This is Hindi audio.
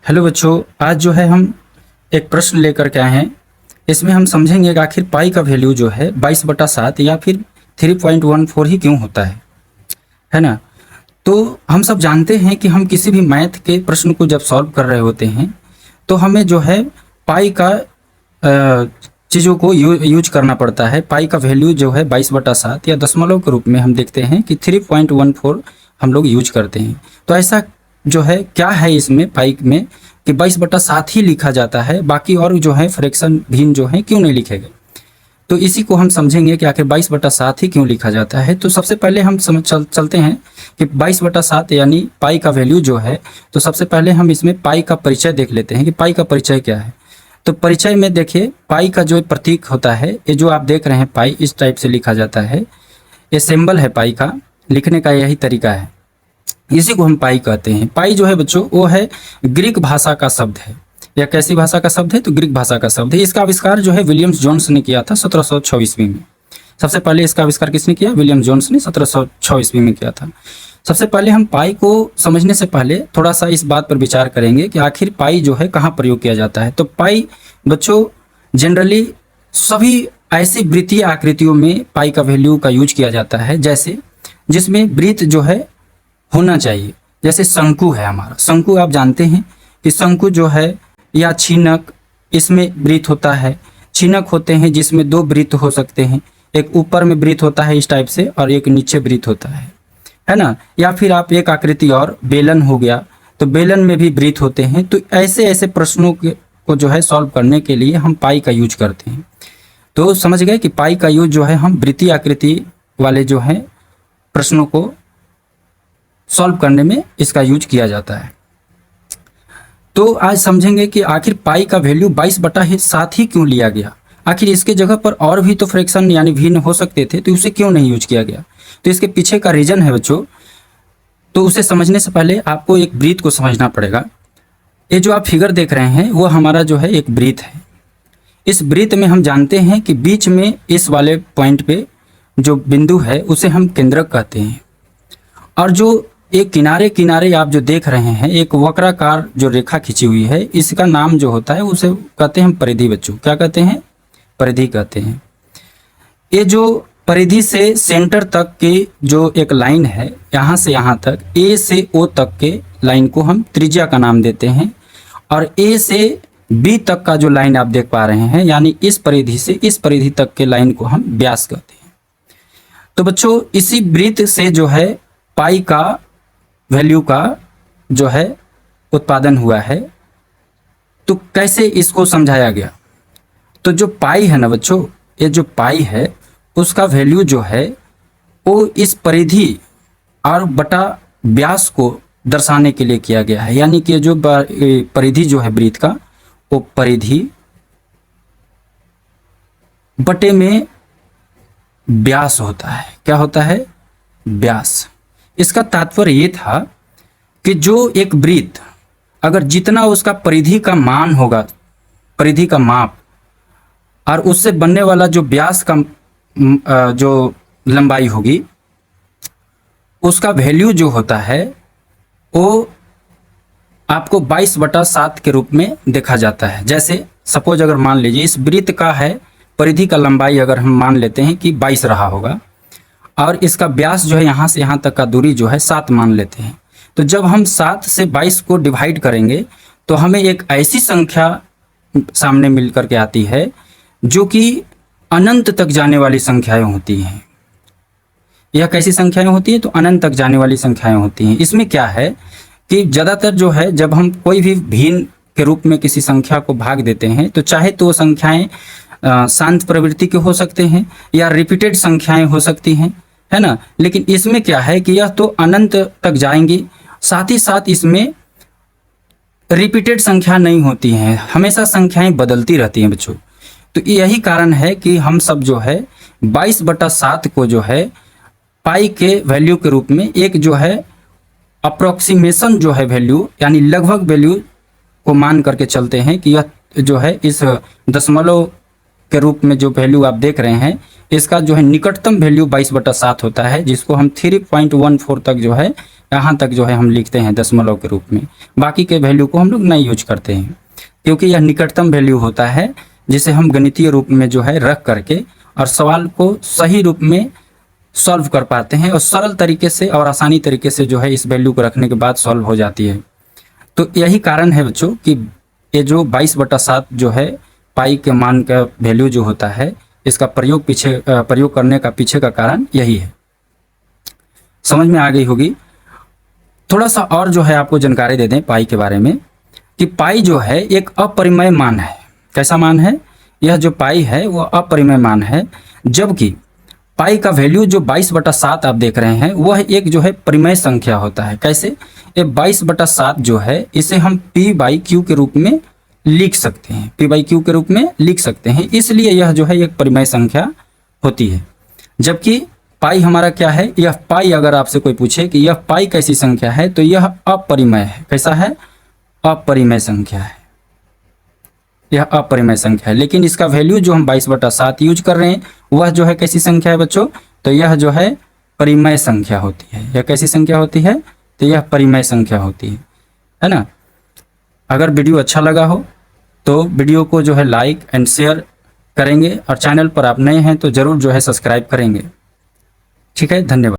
हेलो बच्चों, आज जो है हम एक प्रश्न लेकर के आए हैं। इसमें हम समझेंगे कि आखिर पाई का वैल्यू जो है 22/7 या फिर 3.14 ही क्यों होता है ना। तो हम सब जानते हैं कि हम किसी भी मैथ के प्रश्न को जब सॉल्व कर रहे होते हैं तो हमें जो है पाई का चीज़ों को यूज करना पड़ता है। पाई का वैल्यू जो है 22/7 या दशमलव के रूप में हम देखते हैं कि 3.14 हम लोग यूज करते हैं। तो ऐसा जो है क्या है इसमें पाई में कि 22/7 ही लिखा जाता है, बाकी और जो है फ्रैक्शन भिन्न जो है क्यों नहीं लिखे गए। तो इसी को हम समझेंगे कि आखिर 22/7 ही क्यों लिखा जाता है। तो सबसे पहले हम चलते हैं कि 22/7 यानी पाई का वैल्यू जो है, तो सबसे पहले हम इसमें पाई का परिचय देख लेते हैं कि पाई का परिचय क्या है। तो परिचय में देखिए, पाई का जो प्रतीक होता है, ये जो आप देख रहे हैं पाई इस टाइप से लिखा जाता है। ये सिंबल है पाई का, लिखने का यही तरीका है, इसी को हम पाई कहते हैं। पाई जो है बच्चों वो है ग्रीक भाषा का शब्द है। या कैसी भाषा का शब्द है? तो ग्रीक भाषा का शब्द है। इसका आविष्कार जो है विलियम्स जोन्स ने किया था 1706 ईस्वी में। सबसे पहले इसका आविष्कार किसने किया? विलियम जोन्स ने 1706 ईस्वी में किया था। सबसे पहले हम पाई को समझने से पहले थोड़ा सा इस बात पर विचार करेंगे कि आखिर पाई जो है कहाँ प्रयोग किया जाता है। तो पाई बच्चों जनरली सभी ऐसी वृत्तीय आकृतियों में पाई का वैल्यू का यूज किया जाता है, जैसे जिसमें वृत्त जो है होना चाहिए। जैसे शंकु है हमारा, शंकु आप जानते हैं कि शंकु जो है, या छीनक, इसमें वृत्त होता है। छीनक होते हैं जिसमें दो वृत्त हो सकते हैं, एक ऊपर में वृत्त होता है इस टाइप से और एक नीचे वृत्त होता है ना। या फिर आप एक आकृति और बेलन हो गया, तो बेलन में भी वृत्त होते हैं। तो ऐसे ऐसे प्रश्नों को जो है सॉल्व करने के लिए हम पाई का यूज करते हैं। तो समझ गए कि पाई का यूज जो है हम वृत्तीय आकृति वाले जो है प्रश्नों को सॉल्व करने में इसका यूज किया जाता है। तो आज समझेंगे कि आखिर पाई का वैल्यू 22/7 ही क्यों लिया गया। आखिर इसके जगह पर और भी तो फ्रैक्शन यानी भिन्न हो सकते थे, तो उसे क्यों नहीं यूज किया गया। तो इसके पीछे का रीजन है बच्चों। तो उसे समझने से पहले आपको एक वृत्त को समझना पड़ेगा। ये जो आप फिगर देख रहे हैं वो हमारा जो है एक वृत्त है। इस वृत्त में हम जानते हैं कि बीच में इस वाले पॉइंट पे जो बिंदु है उसे हम केंद्रक कहते हैं। और जो एक किनारे किनारे आप जो देख रहे हैं एक वक्राकार जो रेखा खींची हुई है, इसका नाम जो होता है उसे कहते हैं हम परिधि। बच्चों क्या कहते हैं? परिधि कहते हैं। ये जो परिधि से सेंटर तक की जो एक लाइन है, यहाँ से यहाँ तक, ए से ओ तक के लाइन को हम त्रिज्या का नाम देते हैं। और ए से बी तक का जो लाइन आप देख पा रहे हैं, यानी इस परिधि से इस परिधि तक के लाइन को हम व्यास कहते हैं। तो बच्चों इसी वृत्त से जो है पाई का वैल्यू का जो है उत्पादन हुआ है। तो कैसे इसको समझाया गया? तो जो पाई है ना बच्चों, ये जो पाई है उसका वैल्यू जो है वो इस परिधि और बटा व्यास को दर्शाने के लिए किया गया है। यानी कि जो परिधि जो है वृत्त का, वो परिधि बटे में व्यास होता है। क्या होता है? व्यास। इसका तात्पर्य ये था कि जो एक वृत्त अगर जितना उसका परिधि का मान होगा, परिधि का माप, और उससे बनने वाला जो व्यास का जो लंबाई होगी, उसका वैल्यू जो होता है वो आपको 22/7 के रूप में देखा जाता है। जैसे सपोज अगर मान लीजिए इस वृत्त का है परिधि का लंबाई, अगर हम मान लेते हैं कि 22 रहा होगा, और इसका व्यास जो है यहाँ से यहाँ तक का दूरी जो है 7 मान लेते हैं। तो जब हम 7 से 22 को डिवाइड करेंगे तो हमें एक ऐसी संख्या सामने मिल करके आती है जो कि अनंत तक जाने वाली संख्याएं होती हैं। यह कैसी संख्याएं होती है? तो अनंत तक जाने वाली संख्याएं होती हैं। इसमें क्या है कि ज़्यादातर जो है जब हम कोई भी भिन्न के रूप में किसी संख्या को भाग देते हैं, तो चाहे तो वो संख्याएं शांत प्रवृत्ति के हो सकते हैं या रिपीटेड संख्याएं हो सकती हैं, है ना। लेकिन इसमें क्या है कि यह तो अनंत तक जाएंगी, साथ ही साथ इसमें रिपीटेड संख्या नहीं होती हैं, हमेशा संख्याएं बदलती रहती हैं बच्चों। तो यही कारण है कि हम सब जो है 22/7 को जो है पाई के वैल्यू के रूप में एक जो है अप्रोक्सीमेशन जो है वैल्यू, यानी लगभग वैल्यू को मान करके चलते हैं कि यह जो है इस दशमलव के रूप में जो वैल्यू आप देख रहे हैं, इसका जो है निकटतम वैल्यू 22/7 होता है, जिसको हम 3.14 तक जो है यहाँ तक जो है हम लिखते हैं दशमलव के रूप में। बाकी के वैल्यू को हम लोग नहीं यूज करते हैं, क्योंकि यह निकटतम वैल्यू होता है जिसे हम गणितीय रूप में जो है रख करके और सवाल को सही रूप में सॉल्व कर पाते हैं, और सरल तरीके से और आसानी तरीके से जो है इस वैल्यू को रखने के बाद सॉल्व हो जाती है। तो यही कारण है बच्चों कि ये जो 22/7 जो है पाई के मान का वैल्यू जो होता है, इसका प्रयोग करने का पीछे का कारण यही है। समझ में आ गई होगी। थोड़ा सा और जो है आपको जानकारी दे दें पाई के बारे में, कि पाई जो है एक अपरिमेय मान है। कैसा मान है? यह जो पाई है वो अपरिमेय मान है, जबकि पाई का वैल्यू जो 22/7 आप देख रहे हैं वह एक जो है परिमेय संख्या होता है। कैसे? ये 22/7 जो है इसे हम p/q के रूप में लिख सकते हैं, p/q के रूप में लिख सकते हैं, इसलिए यह जो है एक परिमेय संख्या होती है। जबकि पाई हमारा क्या है? यह पाई अगर आपसे कोई पूछे कि यह पाई कैसी संख्या है, तो यह अपरिमेय है। कैसा है? अपरिमेय संख्या है, यह अपरिमेय संख्या है। लेकिन इसका वैल्यू जो हम 22/7 यूज कर रहे हैं वह जो है कैसी संख्या है बच्चों? तो यह जो है परिमेय संख्या होती है। यह कैसी संख्या होती है? तो यह परिमेय संख्या होती है ना। अगर वीडियो अच्छा लगा हो तो वीडियो को जो है लाइक एंड शेयर करेंगे, और चैनल पर आप नए हैं तो ज़रूर जो है सब्सक्राइब करेंगे। ठीक है, धन्यवाद।